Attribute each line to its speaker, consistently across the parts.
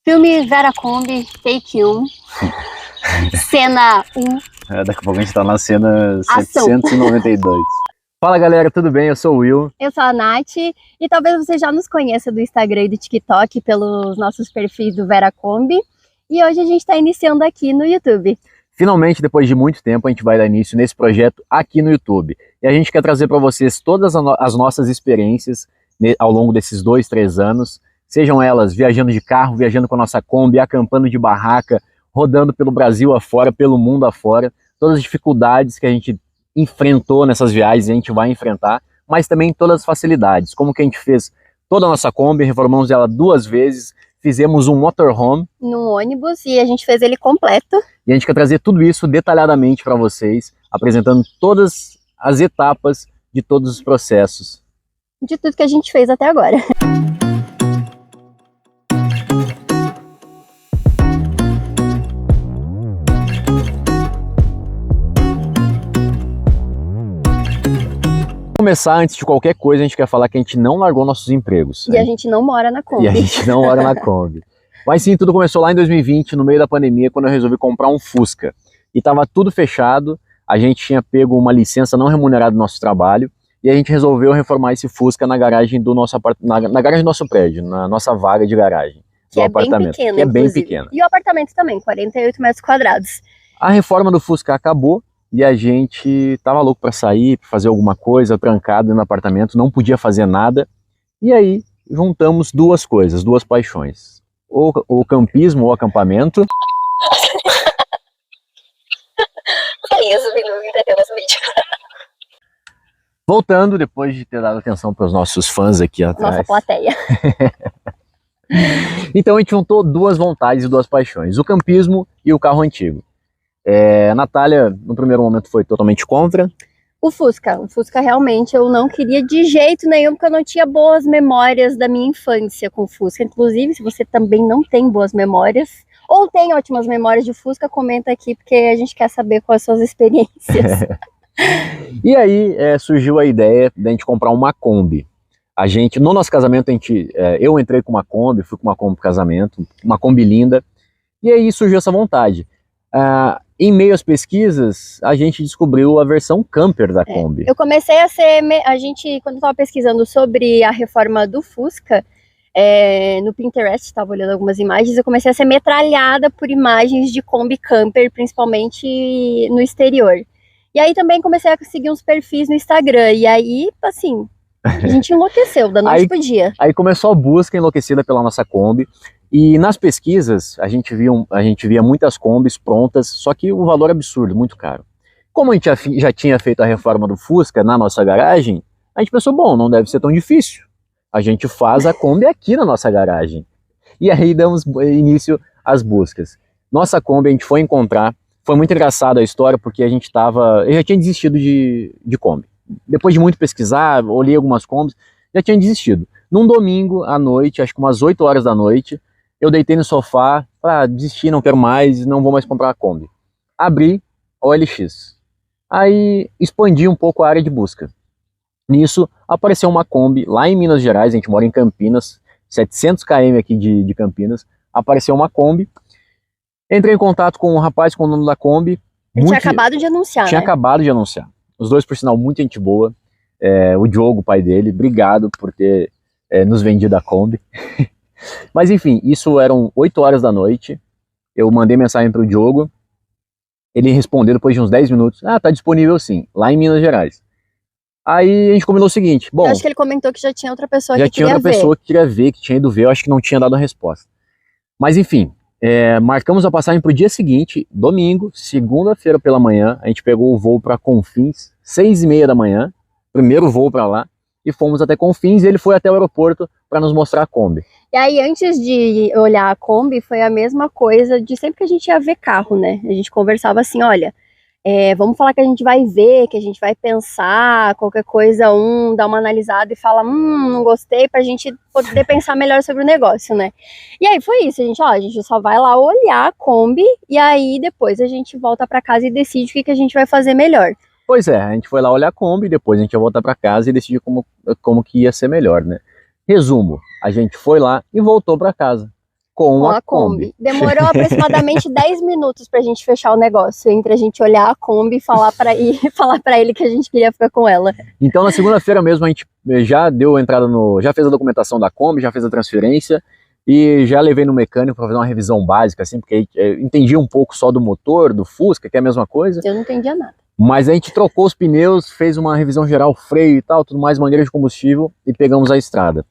Speaker 1: Filme Vera Kombi, take 1, cena 1.
Speaker 2: Daqui a pouco a gente tá na cena
Speaker 1: Ação.
Speaker 2: 792. Fala galera, tudo bem? Eu sou o Will.
Speaker 1: Eu sou a Nath e talvez você já nos conheça do Instagram e do TikTok pelos nossos perfis do Vera Kombi. E hoje a gente está iniciando aqui no YouTube.
Speaker 2: Finalmente, depois de muito tempo, a gente vai dar início nesse projeto aqui no YouTube. E a gente quer trazer para vocês todas as nossas experiências ao longo desses 2-3 anos. Sejam elas viajando de carro, viajando com a nossa Kombi, acampando de barraca, rodando pelo Brasil afora, pelo mundo afora. Todas as dificuldades que a gente enfrentou nessas viagens, a gente vai enfrentar, mas também todas as facilidades. Como que a gente fez toda a nossa Kombi, reformamos ela 2 vezes, fizemos um motorhome.
Speaker 1: Num ônibus e a gente fez ele completo.
Speaker 2: E a gente quer trazer tudo isso detalhadamente para vocês, apresentando todas as etapas de todos os processos.
Speaker 1: De tudo que a gente fez até agora.
Speaker 2: Começar, antes de qualquer coisa, a gente quer falar que a gente não largou nossos empregos.
Speaker 1: E a gente não mora na Kombi.
Speaker 2: E a gente não mora na Kombi. Mas sim, tudo começou lá em 2020, no meio da pandemia, quando eu resolvi comprar um Fusca. E estava tudo fechado, a gente tinha pego uma licença não remunerada do nosso trabalho, e a gente resolveu reformar esse Fusca na garagem do nosso na garagem do nosso prédio, na nossa vaga de garagem do apartamento.
Speaker 1: Bem pequena,
Speaker 2: que é bem
Speaker 1: inclusive.
Speaker 2: pequena.
Speaker 1: E o apartamento também, 48 metros quadrados.
Speaker 2: A reforma do Fusca acabou, e a gente tava louco para sair, para fazer alguma coisa, trancado no apartamento, não podia fazer nada. E aí juntamos duas coisas, duas paixões. O campismo, o acampamento. Voltando, depois de ter dado atenção para os nossos fãs aqui atrás.
Speaker 1: Nossa plateia.
Speaker 2: Então a gente juntou duas vontades e duas paixões, o campismo e o carro antigo. A Natália, no primeiro momento, foi totalmente contra.
Speaker 1: O Fusca realmente eu não queria de jeito nenhum, porque eu não tinha boas memórias da minha infância com o Fusca. Inclusive, se você também não tem boas memórias, ou tem ótimas memórias de Fusca, comenta aqui, porque a gente quer saber quais são as suas experiências.
Speaker 2: E aí surgiu a ideia de a gente comprar uma Kombi. No nosso casamento, eu entrei com uma Kombi, fui com uma Kombi pro casamento, uma Kombi linda, e aí surgiu essa vontade. Em meio às pesquisas, a gente descobriu a versão camper da Kombi.
Speaker 1: Eu comecei a quando eu estava pesquisando sobre a reforma do Fusca, no Pinterest, estava olhando algumas imagens, eu comecei a ser metralhada por imagens de Kombi camper, principalmente no exterior. E aí também comecei a seguir uns perfis no Instagram, e aí, assim, a gente enlouqueceu da noite pro dia.
Speaker 2: Aí começou a busca enlouquecida pela nossa Kombi. E nas pesquisas, a gente via muitas Kombis prontas, só que o valor absurdo, muito caro. Como a gente já tinha feito a reforma do Fusca na nossa garagem, a gente pensou, bom, não deve ser tão difícil. A gente faz a Kombi aqui na nossa garagem. E aí damos início às buscas. Nossa Kombi a gente foi encontrar, foi muito engraçada a história, porque eu já tinha desistido de Kombi. Depois de muito pesquisar, olhei algumas Kombis, já tinha desistido. Num domingo à noite, acho que umas 8 horas da noite, eu deitei no sofá, desisti, não quero mais, não vou mais comprar a Kombi. Abri o OLX. Aí expandi um pouco a área de busca. Nisso apareceu uma Kombi lá em Minas Gerais, a gente mora em Campinas, 700 km aqui de Campinas, apareceu uma Kombi. Entrei em contato com um rapaz, com o dono da Kombi.
Speaker 1: Ele tinha acabado de anunciar,
Speaker 2: Tinha acabado de anunciar. Os dois, por sinal, muito gente boa. O Diogo, o pai dele, obrigado por ter nos vendido a Kombi. Mas enfim, isso eram 8 horas da noite, eu mandei mensagem para o Diogo, ele respondeu depois de uns 10 minutos, tá disponível sim, lá em Minas Gerais. Aí a gente combinou o seguinte, bom...
Speaker 1: Eu acho que ele comentou que já tinha outra pessoa
Speaker 2: que queria ver, que tinha ido ver, eu acho que não tinha dado a resposta. Mas enfim, marcamos a passagem para o dia seguinte, domingo, segunda-feira pela manhã, a gente pegou o voo para Confins, 6h30 da manhã, primeiro voo para lá, e fomos até Confins, e ele foi até o aeroporto para nos mostrar a Kombi.
Speaker 1: E aí, antes de olhar a Kombi, foi a mesma coisa de sempre que a gente ia ver carro, né? A gente conversava assim, olha, vamos falar que a gente vai ver, que a gente vai pensar, qualquer coisa, dá uma analisada e fala, não gostei, pra gente poder pensar melhor sobre o negócio, né? E aí foi isso, a gente só vai lá olhar a Kombi, e aí depois a gente volta pra casa e decide o que a gente vai fazer melhor.
Speaker 2: Pois é, a gente foi lá olhar a Kombi, depois a gente ia voltar pra casa e decidir como que ia ser melhor, né? Resumo, a gente foi lá e voltou para casa. com a Kombi.
Speaker 1: Demorou aproximadamente 10 minutos pra gente fechar o negócio, entre a gente olhar a Kombi e falar pra ele que a gente queria ficar com ela.
Speaker 2: Então na segunda-feira mesmo a gente já deu entrada já fez a documentação da Kombi, já fez a transferência e já levei no mecânico para fazer uma revisão básica, assim, porque eu entendi um pouco só do motor, do Fusca, que é a mesma coisa.
Speaker 1: Eu não entendia nada.
Speaker 2: Mas a gente trocou os pneus, fez uma revisão geral, freio e tal, tudo mais, mangueira de combustível e pegamos a estrada.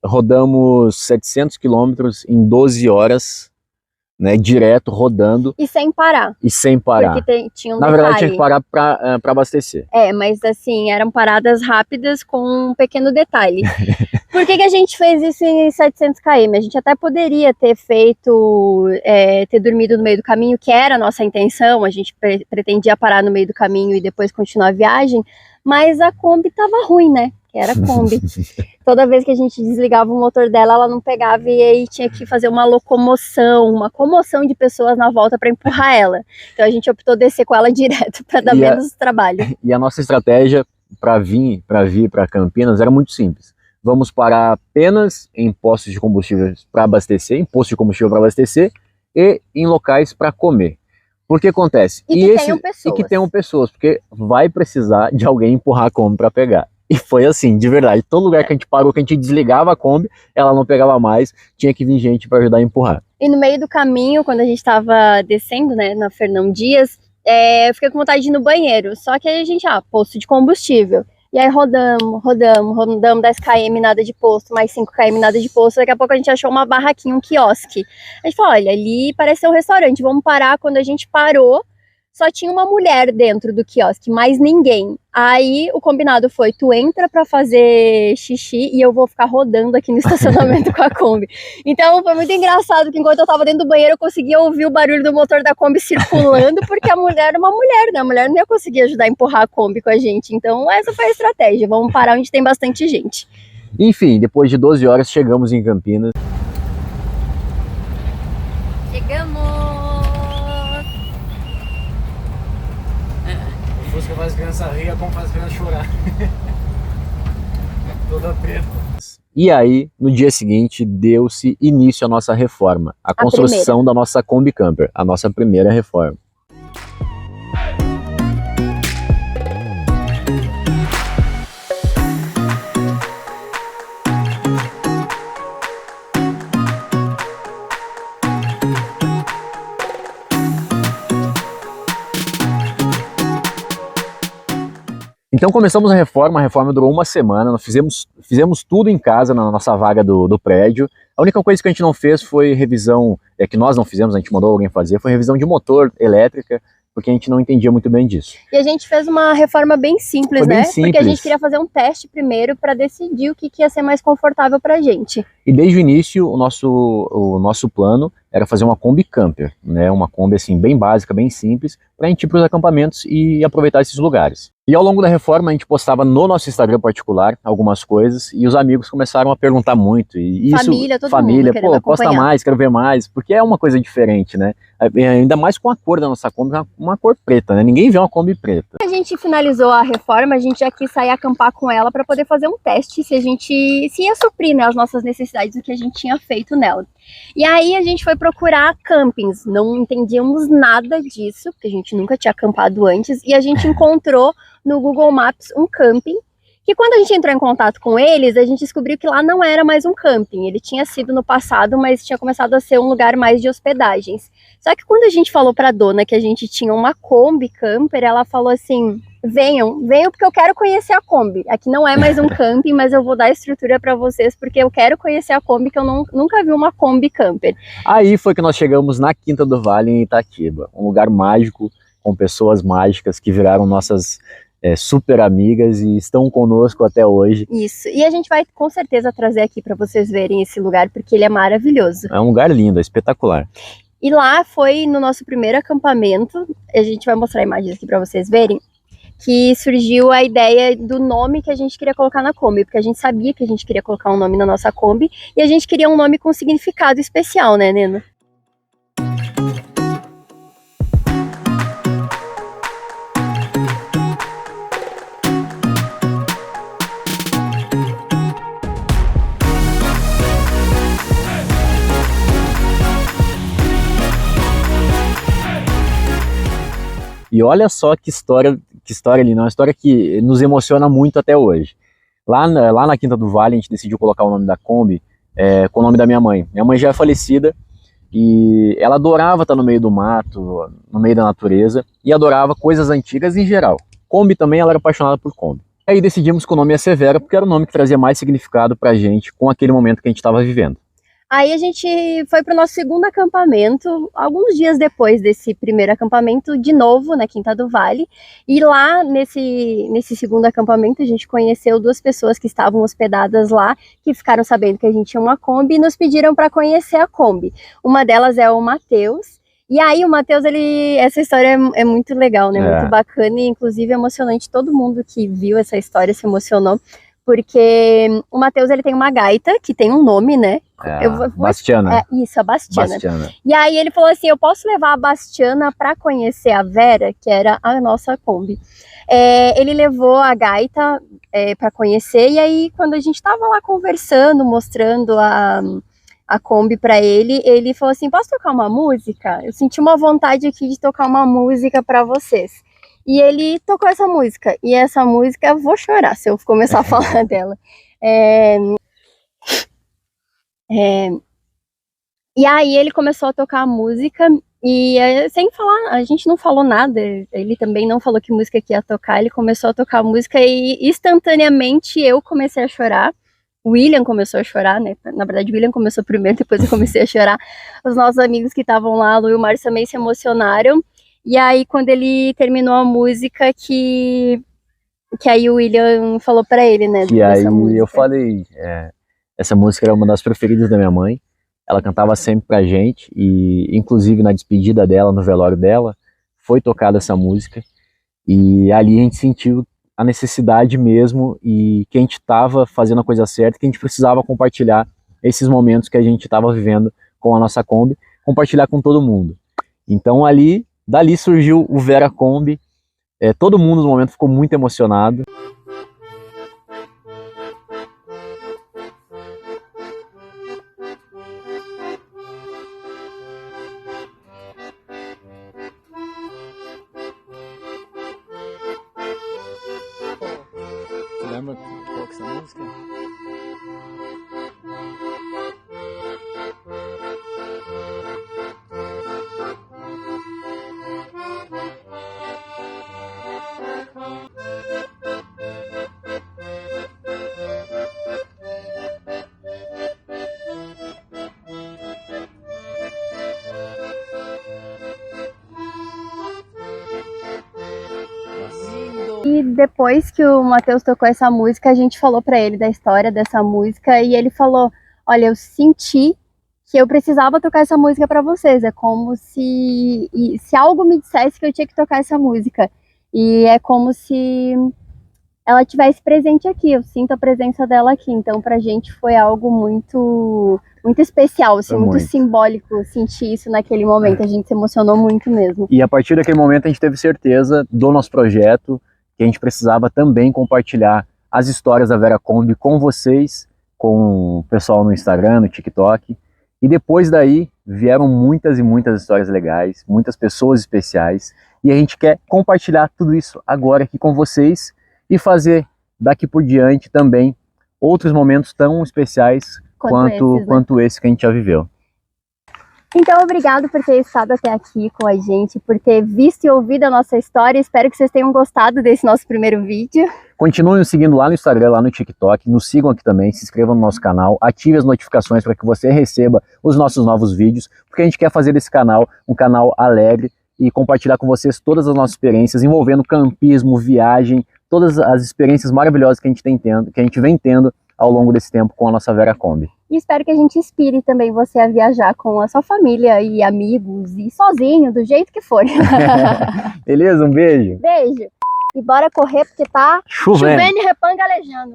Speaker 2: Rodamos 700 quilômetros em 12 horas, né, direto, rodando.
Speaker 1: E sem parar.
Speaker 2: E sem parar.
Speaker 1: Porque tinha um
Speaker 2: Na verdade, tinha que parar para abastecer.
Speaker 1: Mas assim, eram paradas rápidas com um pequeno detalhe. Por que a gente fez isso em 700 km? A gente até poderia ter feito, ter dormido no meio do caminho, que era a nossa intenção, a gente pretendia parar no meio do caminho e depois continuar a viagem, mas a Kombi tava ruim, né? Que era a Kombi. Toda vez que a gente desligava o motor dela, ela não pegava e aí tinha que fazer uma comoção de pessoas na volta para empurrar ela. Então a gente optou descer com ela direto para dar menos trabalho.
Speaker 2: E a nossa estratégia para vir para Campinas era muito simples. Vamos parar apenas em postos de combustível para abastecer, em postos de combustível para abastecer e em locais para comer. Porque acontece?
Speaker 1: E que
Speaker 2: tenham pessoas, porque vai precisar de alguém empurrar a Kombi para pegar. E foi assim, de verdade. Todo lugar que a gente parou, que a gente desligava a Kombi, ela não pegava mais, tinha que vir gente para ajudar a empurrar.
Speaker 1: E no meio do caminho, quando a gente estava descendo, né, na Fernão Dias, eu fiquei com vontade de ir no banheiro. Só que aí a gente, posto de combustível. E aí rodamos 10 km, nada de posto, mais 5 km, nada de posto. Daqui a pouco a gente achou uma barraquinha, um quiosque. A gente falou, olha, ali parece ser um restaurante, vamos parar. Quando a gente parou, só tinha uma mulher dentro do quiosque, mais ninguém. Aí o combinado foi, tu entra pra fazer xixi e eu vou ficar rodando aqui no estacionamento com a Kombi. Então foi muito engraçado que enquanto eu tava dentro do banheiro eu conseguia ouvir o barulho do motor da Kombi circulando, porque a mulher era uma mulher, né? A mulher não ia conseguir ajudar a empurrar a Kombi com a gente. Então essa foi a estratégia, vamos parar onde tem bastante gente.
Speaker 2: Enfim, depois de 12 horas chegamos em Campinas.
Speaker 1: Chegamos!
Speaker 2: Música faz criança rir, como faz criança chorar. Toda preta. E aí, no dia seguinte, deu-se início à nossa reforma. A construção da nossa Kombi Camper, a nossa primeira reforma. Então começamos a reforma durou uma semana, nós fizemos tudo em casa, na nossa vaga do prédio. A única coisa que a gente não fez foi revisão, que nós não fizemos, a gente mandou alguém fazer, foi revisão de motor elétrica, porque a gente não entendia muito bem disso.
Speaker 1: E a gente fez uma reforma bem simples, né? Porque a gente queria fazer um teste primeiro para decidir o que ia ser mais confortável pra gente.
Speaker 2: E desde o início, o nosso plano era fazer uma Kombi Camper, né? Uma Kombi assim, bem básica, bem simples, para a gente ir para os acampamentos e aproveitar esses lugares. E ao longo da reforma a gente postava no nosso Instagram particular algumas coisas e os amigos começaram a perguntar muito. E
Speaker 1: família, todo mundo querendo acompanhar.
Speaker 2: Posta mais, quero ver mais, porque é uma coisa diferente, né? Ainda mais com a cor da nossa Kombi, uma cor preta, né? Ninguém vê uma Kombi preta.
Speaker 1: A gente finalizou a reforma, a gente já quis sair acampar com ela para poder fazer um teste se ia suprir, né, as nossas necessidades do que a gente tinha feito nela. E aí a gente foi procurar campings, não entendíamos nada disso, porque a gente nunca tinha acampado antes, e a gente encontrou no Google Maps um camping, que quando a gente entrou em contato com eles, a gente descobriu que lá não era mais um camping, ele tinha sido no passado, mas tinha começado a ser um lugar mais de hospedagens. Só que quando a gente falou pra dona que a gente tinha uma Kombi Camper, ela falou assim, venham porque eu quero conhecer a Kombi. Aqui não é mais um camping, mas eu vou dar estrutura para vocês porque eu quero conhecer a Kombi, que eu nunca vi uma Kombi Camper.
Speaker 2: Aí foi que nós chegamos na Quinta do Vale, em Itatiba, um lugar mágico, com pessoas mágicas que viraram nossas super amigas e estão conosco até hoje.
Speaker 1: Isso, e a gente vai com certeza trazer aqui para vocês verem esse lugar, porque ele é maravilhoso.
Speaker 2: É um lugar lindo, é espetacular.
Speaker 1: E lá foi no nosso primeiro acampamento, a gente vai mostrar imagens aqui para vocês verem, que surgiu a ideia do nome que a gente queria colocar na Kombi, porque a gente sabia que a gente queria colocar um nome na nossa Kombi, e a gente queria um nome com significado especial, né, Nena?
Speaker 2: E olha só que história ali, uma história que nos emociona muito até hoje. Lá na Quinta do Vale, a gente decidiu colocar o nome da Kombi com o nome da minha mãe. Minha mãe já é falecida e ela adorava estar no meio do mato, no meio da natureza, e adorava coisas antigas em geral. Kombi também, ela era apaixonada por Kombi. Aí decidimos que o nome ia ser Vera, porque era o nome que trazia mais significado pra gente com aquele momento que a gente estava vivendo.
Speaker 1: Aí a gente foi para o nosso segundo acampamento, alguns dias depois desse primeiro acampamento, de novo na Quinta do Vale. E lá nesse segundo acampamento a gente conheceu duas pessoas que estavam hospedadas lá, que ficaram sabendo que a gente tinha uma Kombi e nos pediram para conhecer a Kombi. Uma delas é o Matheus. E aí o Matheus, essa história é muito legal, né? Muito bacana e inclusive emocionante. Todo mundo que viu essa história se emocionou. Porque o Matheus, ele tem uma gaita que tem um nome, né?
Speaker 2: Bastiana.
Speaker 1: Isso, a Bastiana. E aí ele falou assim, eu posso levar a Bastiana para conhecer a Vera, que era a nossa Kombi. Ele levou a gaita para conhecer, e aí quando a gente estava lá conversando, mostrando a Kombi para ele, ele falou assim, posso tocar uma música? Eu senti uma vontade aqui de tocar uma música para vocês. E ele tocou essa música, e essa música, eu vou chorar se eu começar a falar dela. E aí ele começou a tocar a música, e sem falar, a gente não falou nada, ele também não falou que música que ia tocar, ele começou a tocar a música e instantaneamente eu comecei a chorar. O William começou a chorar, né? Na verdade, o William começou primeiro, depois eu comecei a chorar. Os nossos amigos que estavam lá, a Lu e o Márcio, também se emocionaram. E aí, quando ele terminou a música, que aí o William falou pra ele, né?
Speaker 2: E aí eu falei, essa música era uma das preferidas da minha mãe. Ela cantava sempre pra gente, e inclusive na despedida dela, no velório dela, foi tocada essa música. E ali a gente sentiu a necessidade mesmo, e que a gente estava fazendo a coisa certa, que a gente precisava compartilhar esses momentos que a gente estava vivendo com a nossa Kombi, compartilhar com todo mundo. Então dali surgiu o Vera Kombi, todo mundo no momento ficou muito emocionado. Você lembra qual que é essa música?
Speaker 1: E depois que o Matheus tocou essa música, a gente falou pra ele da história dessa música, e ele falou, olha, eu senti que eu precisava tocar essa música pra vocês, é como se algo me dissesse que eu tinha que tocar essa música, e é como se ela tivesse presente aqui, eu sinto a presença dela aqui, então pra gente foi algo muito especial, assim, muito simbólico sentir isso naquele momento, a gente se emocionou muito mesmo.
Speaker 2: E a partir daquele momento a gente teve certeza do nosso projeto, que a gente precisava também compartilhar as histórias da Vera Kombi com vocês, com o pessoal no Instagram, no TikTok. E depois daí vieram muitas e muitas histórias legais, muitas pessoas especiais. E a gente quer compartilhar tudo isso agora aqui com vocês e fazer daqui por diante também outros momentos tão especiais quanto esse que a gente já viveu.
Speaker 1: Então, obrigado por ter estado até aqui com a gente, por ter visto e ouvido a nossa história. Espero que vocês tenham gostado desse nosso primeiro vídeo.
Speaker 2: Continuem nos seguindo lá no Instagram, lá no TikTok, nos sigam aqui também, se inscrevam no nosso canal, ative as notificações para que você receba os nossos novos vídeos, porque a gente quer fazer desse canal um canal alegre e compartilhar com vocês todas as nossas experiências envolvendo campismo, viagem, todas as experiências maravilhosas que a gente vem tendo ao longo desse tempo com a nossa Vera Kombi.
Speaker 1: E espero que a gente inspire também você a viajar com a sua família e amigos e sozinho, do jeito que for.
Speaker 2: Beleza? Um beijo.
Speaker 1: Beijo. E bora correr porque tá chovendo e repangalejando.